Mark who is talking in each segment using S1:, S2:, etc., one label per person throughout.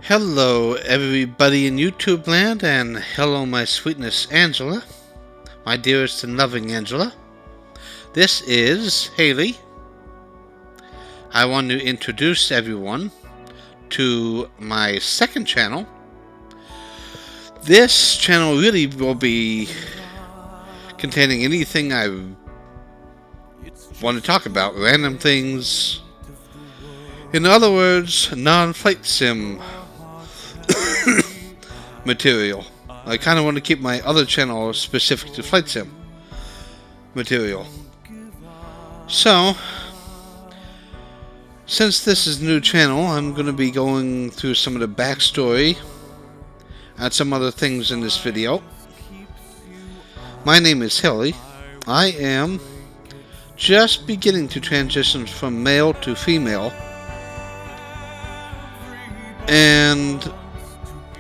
S1: Hello, everybody in YouTube land, and hello, my sweetness Angela, my dearest and loving Angela. This is Haley. I want to introduce everyone to my second channel. This channel really will be containing anything I want to talk about, random things. In other words, non-flight sim material. I kind of want to keep my other channel specific to flight sim material. So, since this is a new channel, I'm going to be going through some of the backstory and some other things in this video. My name is Hilly. I am just beginning to transition from male to female, and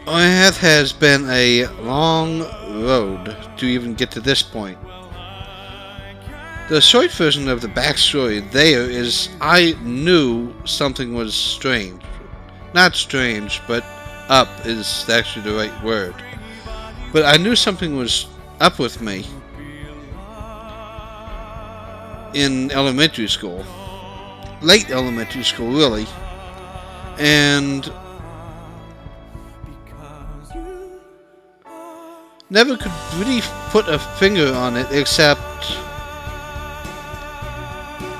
S1: it has been a long road to even get to this point. The short version of the backstory there is I knew something was strange. Not strange, but up is actually the right word. But I knew something was up with me in elementary school. Late elementary school, really. And never could really put a finger on it except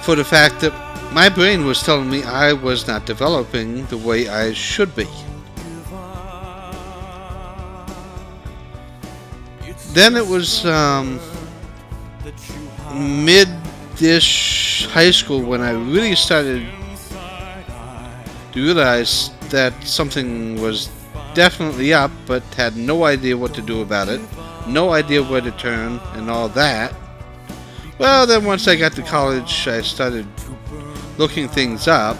S1: for the fact that my brain was telling me I was not developing the way I should be. Then it was mid-ish high school when I really started to realize that something was definitely up, but had no idea what to do about it, no idea where to turn, and all that. Well, then once I got to college, I started looking things up.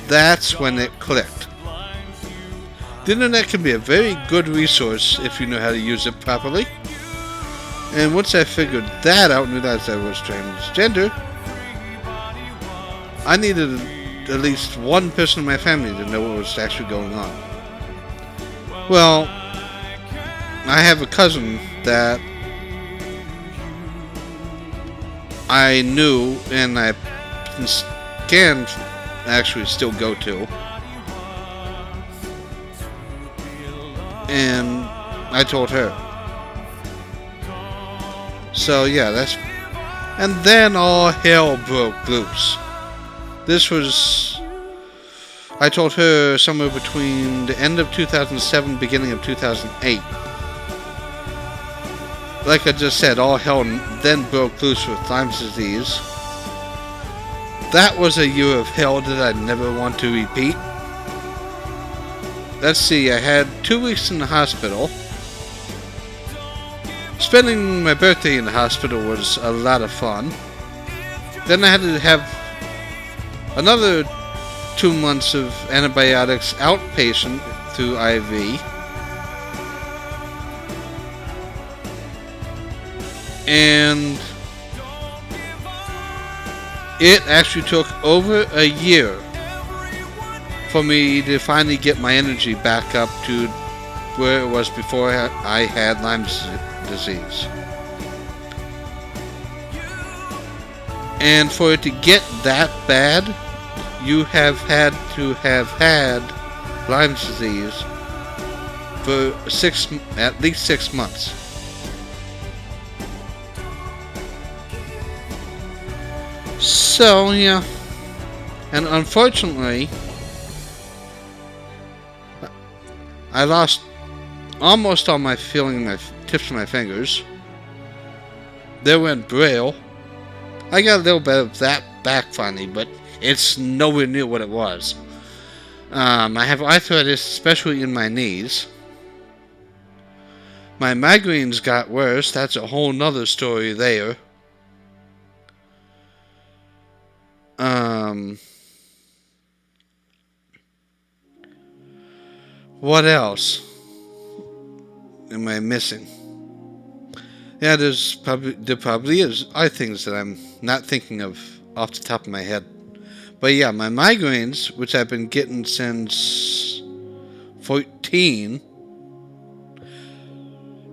S1: That's when it clicked. The internet can be a very good resource if you know how to use it properly. And once I figured that out and realized I was transgender, I needed at least one person in my family to know what was actually going on. Well, I have a cousin that I knew, and I can actually still go to, and I told her. So yeah, and then all hell broke loose. This was, I told her somewhere between the end of 2007, beginning of 2008. Like I just said, all hell then broke loose with Lyme's disease. That was a year of hell that I never want to repeat. Let's see, I had 2 weeks in the hospital. Spending my birthday in the hospital was a lot of fun. Then I had to have another 2 months of antibiotics outpatient through IV. And it actually took over a year for me to finally get my energy back up to where it was before I had Lyme's disease. And for it to get that bad, you have had to have had Lyme's disease for at least 6 months. So, yeah. And unfortunately, I lost almost all my feeling in my tips of my fingers. There went Braille. I got a little bit of that back finally, but it's nowhere near what it was. I have arthritis, especially in my knees. My migraines got worse. That's a whole nother story there. What else am I missing? Yeah, there probably are things that I'm not thinking of off the top of my head. But yeah, my migraines, which I've been getting since 14,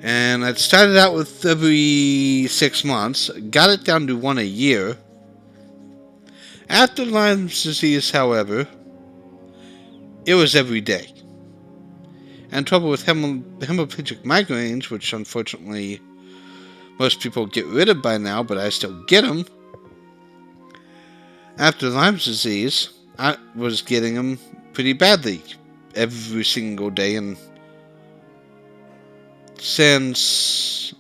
S1: and it started out with every 6 months, got it down to one a year. After Lyme's disease, however, it was every day. And trouble with hemiplegic migraines, which unfortunately most people get rid of by now, but I still get them. After Lyme's disease, I was getting them pretty badly every single day, and since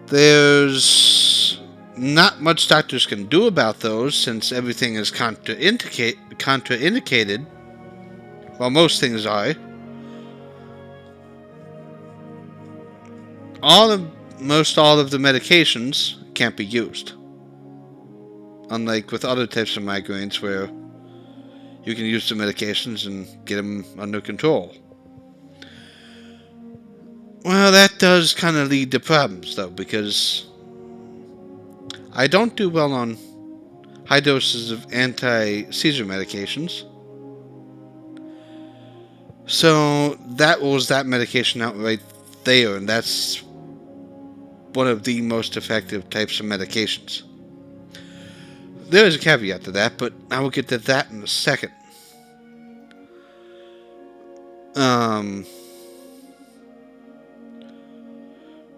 S1: there's not much doctors can do about those, since everything is contraindicated, well, most things are, most all of the medications can't be used. Unlike with other types of migraines where you can use the medications and get them under control. Well, that does kind of lead to problems, though, because I don't do well on high doses of anti-seizure medications. So that rules that medication out right there, and that's one of the most effective types of medications. There is a caveat to that, but I will get to that in a second.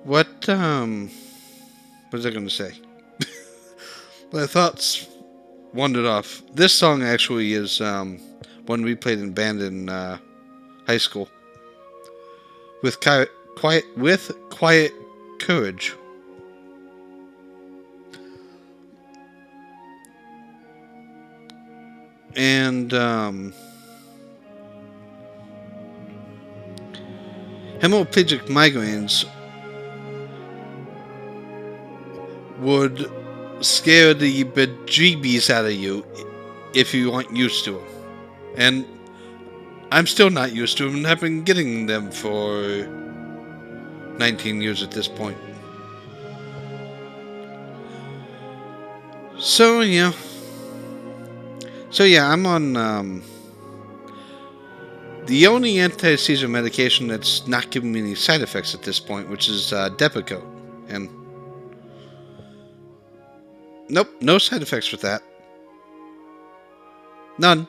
S1: What was I going to say? My thoughts wandered off. This song actually is one we played in band in high school. With quiet courage. And hemiplegic migraines would scare the bejeebies out of you if you aren't used to them. And I'm still not used to them, and I've been getting them for 19 years at this point. So yeah, I'm on the only anti-seizure medication that's not giving me any side effects at this point, which is Depakote. And nope, no side effects with that. None.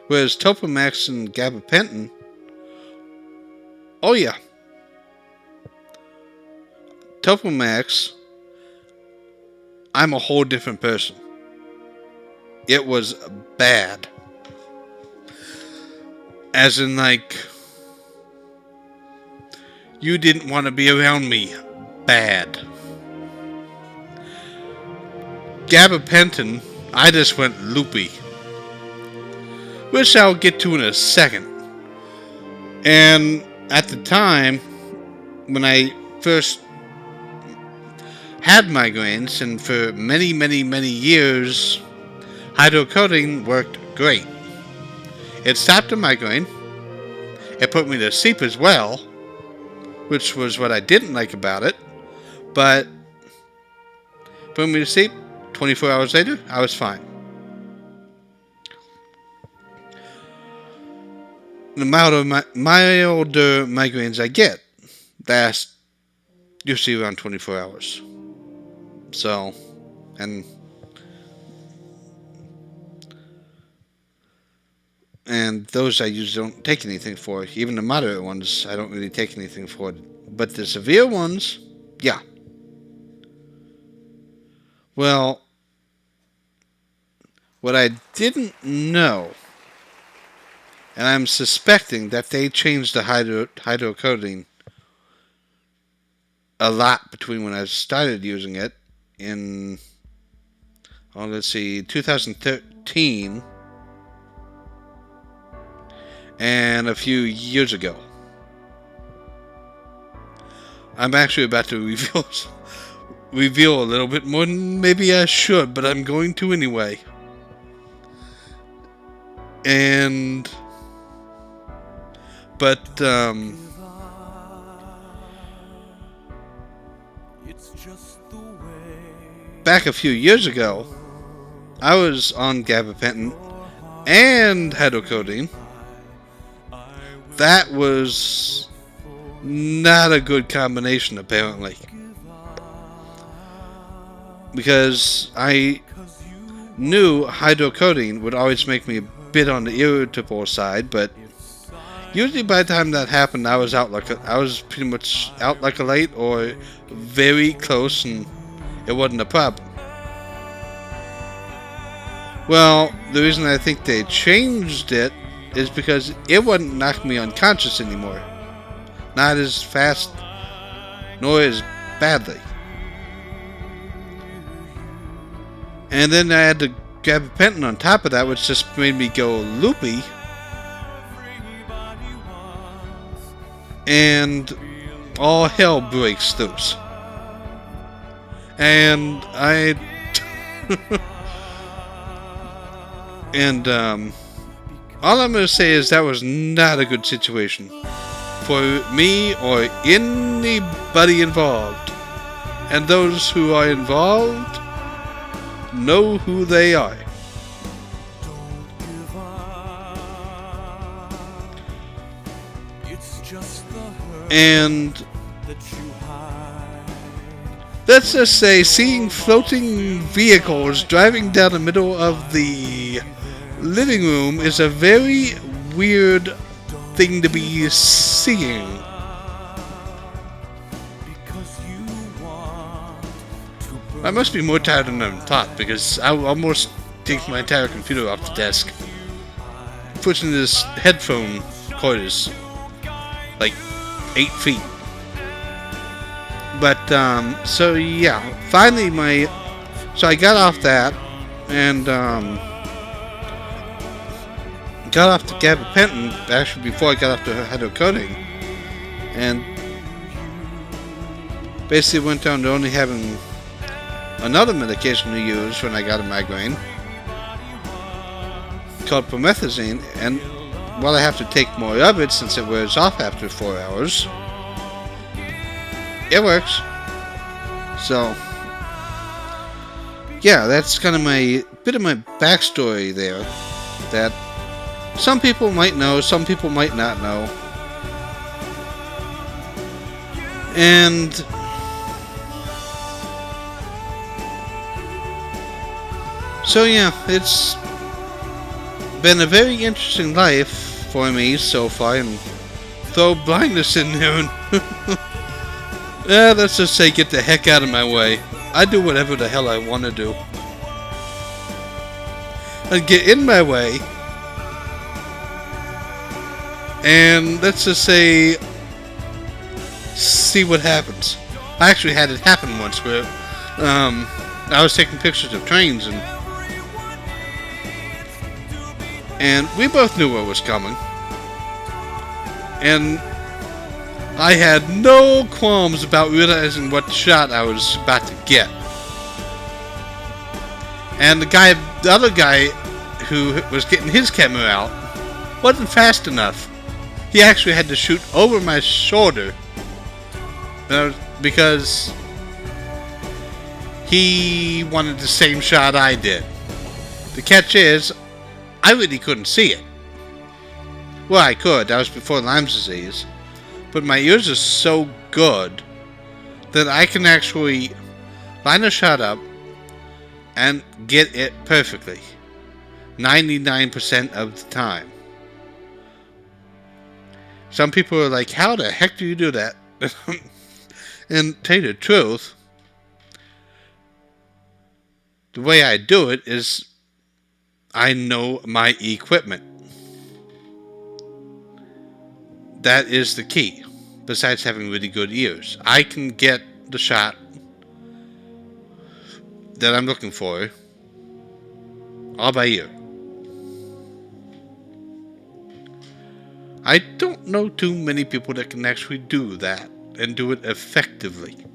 S1: Whereas Topamax and gabapentin, oh yeah. Topamax, I'm a whole different person. It was bad. As in, like, you didn't want to be around me. Bad. Gabapentin, I just went loopy. Which I'll get to in a second. And at the time, when I first had migraines, and for many, many, many years, hydrocodone worked great. It stopped a migraine. It put me to sleep as well, which was what I didn't like about it. But put me to sleep, 24 hours later, I was fine. The milder migraines I get last usually around 24 hours. So, and those I usually don't take anything for. Even the moderate ones, I don't really take anything for. But the severe ones, yeah. Well, what I didn't know, and I'm suspecting that they changed the hydrocodone a lot between when I started using it in, 2013 and a few years ago. I'm actually about to reveal a little bit more than maybe I should, but I'm going to anyway. But back a few years ago, I was on gabapentin and hydrocodone. That was not a good combination, apparently. Because I knew hydrocodone would always make me a bit on the irritable side, but usually by the time that happened, I was pretty much out like a light or very close, and it wasn't a problem. Well, the reason I think they changed it is because it wouldn't knock me unconscious anymore. Not as fast, nor as badly. And then I had the gabapentin on top of that, which just made me go loopy. And all hell breaks loose. And I... and, all I'm going to say is that was not a good situation for me or anybody involved. And those who are involved know who they are. And let's just say seeing floating vehicles driving down the middle of the living room is a very weird thing to be seeing. I must be more tired than I thought, because I almost take my entire computer off the desk. Pushing this headphone cord is like 8 feet. But, so yeah, finally so I got off that, and, got off the gabapentin, actually before I got off the hydrocodone, and basically went down to only having another medication to use when I got a migraine, called promethazine, and while I have to take more of it since it wears off after 4 hours, it works. So, yeah, that's kind of my bit of my backstory there, that some people might know, some people might not know. And so yeah, it's been a very interesting life for me so far, and throw blindness in there and let's just say get the heck out of my way. I do whatever the hell I want to do. And get in my way, and let's just say see what happens. I actually had it happen once where I was taking pictures of trains, and we both knew what was coming, and I had no qualms about realizing what shot I was about to get. And the other guy who was getting his camera out wasn't fast enough. He actually had to shoot over my shoulder because he wanted the same shot I did. The catch is, I really couldn't see it. Well, I could. That was before Lyme's disease. But my ears are so good that I can actually line a shot up and get it perfectly. 99% of the time. Some people are like, how the heck do you do that? And to tell you the truth, the way I do it is I know my equipment. That is the key. Besides having really good ears, I can get the shot that I'm looking for all by ear. I don't know too many people that can actually do that and do it effectively.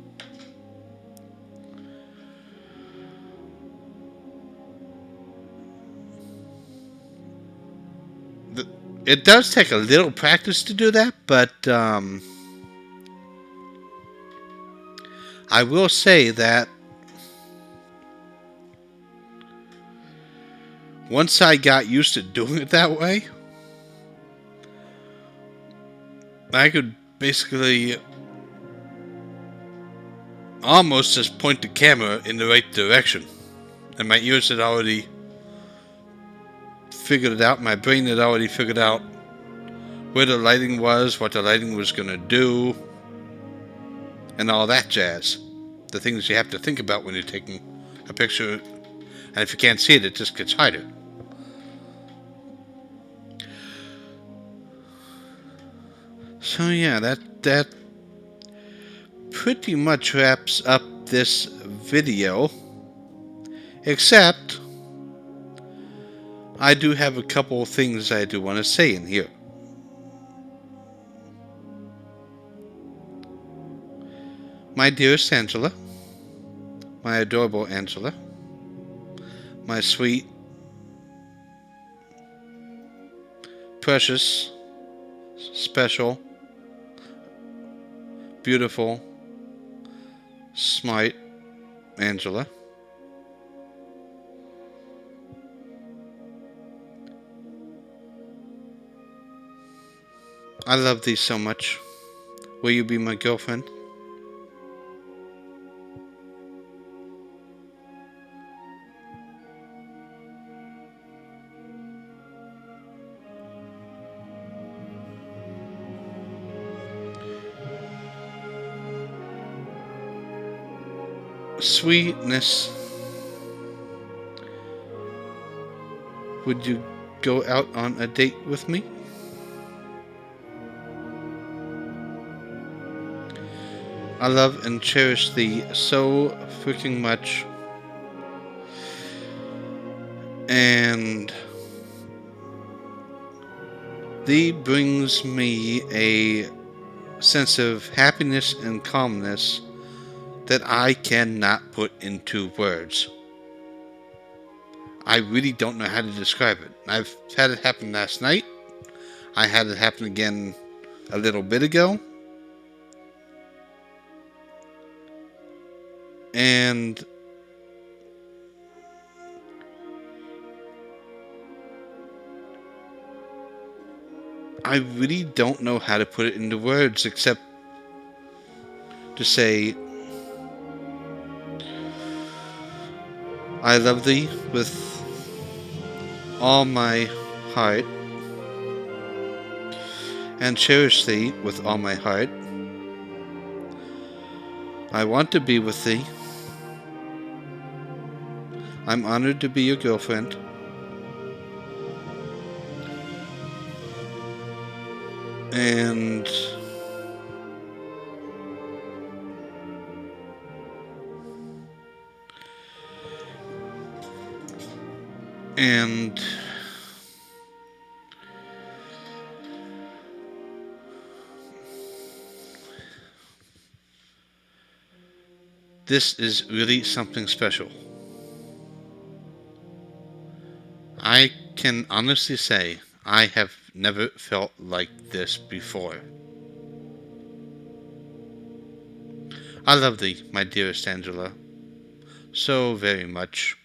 S1: It does take a little practice to do that, but I will say that once I got used to doing it that way, I could basically almost just point the camera in the right direction. And my ears had already figured it out. My brain had already figured out where the lighting was, what the lighting was going to do, and all that jazz. The things you have to think about when you're taking a picture. And if you can't see it, it just gets harder. So yeah, that pretty much wraps up this video. Except, I do have a couple of things I do want to say in here. My dearest Angela, my adorable Angela, my sweet, precious, special, beautiful, smart Angela. I love thee so much. Will you be my girlfriend? Sweetness, would you go out on a date with me? I love and cherish thee so freaking much. And thee brings me a sense of happiness and calmness that I cannot put into words. I really don't know how to describe it. I've had it happen last night. I had it happen again a little bit ago. And I really don't know how to put it into words except to say, I love thee with all my heart and cherish thee with all my heart. I want to be with thee. I'm honored to be your girlfriend. And this is really something special. I can honestly say I have never felt like this before. I love thee, my dearest Angela, so very much.